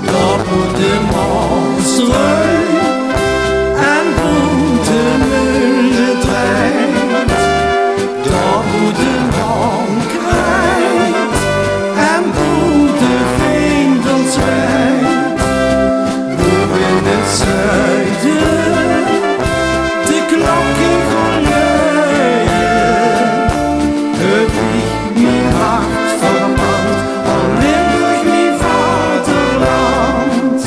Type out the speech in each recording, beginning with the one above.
Daar wordt de monstrui en boet de mullen drijft. Daar wordt de man krijgt en boet de vrienden zwijgt. Boven in het zuiden de klokken gaan luiden. Het ligt mijn hart verbrand, al Limburg mijn vaderland.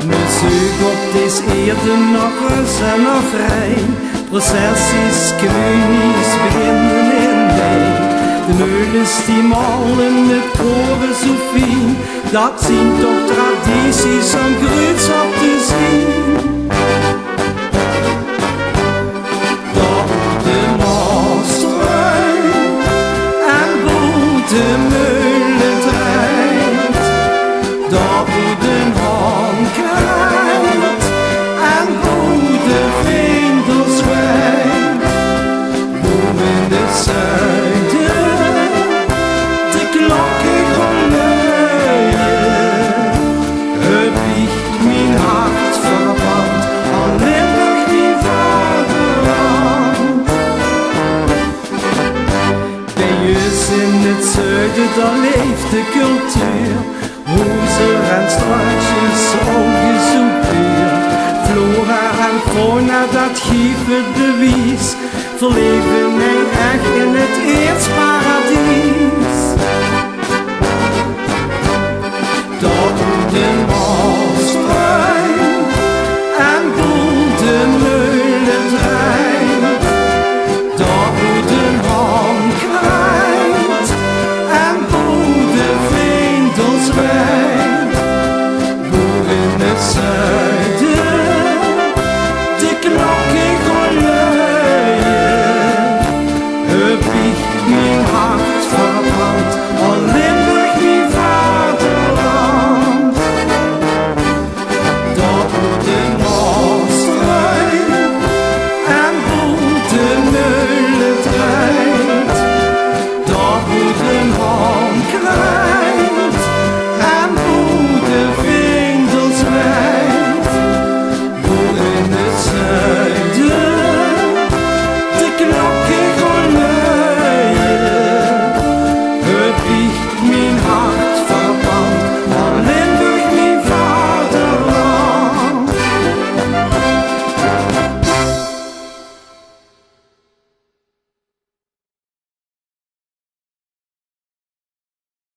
Met zeug op deze eerde nog eens en nog rein. Processies, keunis beginnen in mei. De meulens die malen met koren zo fijn. Dat zien toch tradities om gruutschap te zien. Daar de monstrui en boet de mullen drijft. Daar de man krijgt en boet de vrienden zwijgt. Boven in het zuiden de klokken gaan luiden. Het ligt mijn hart verbrand, al Limburg mijn vaderland. Bij ons in het zuiden, daar leeft de cultuur. Hoezer en straatjes, oogjes zo puur. Flora en fauna, dat geven de wies. Verleven en echt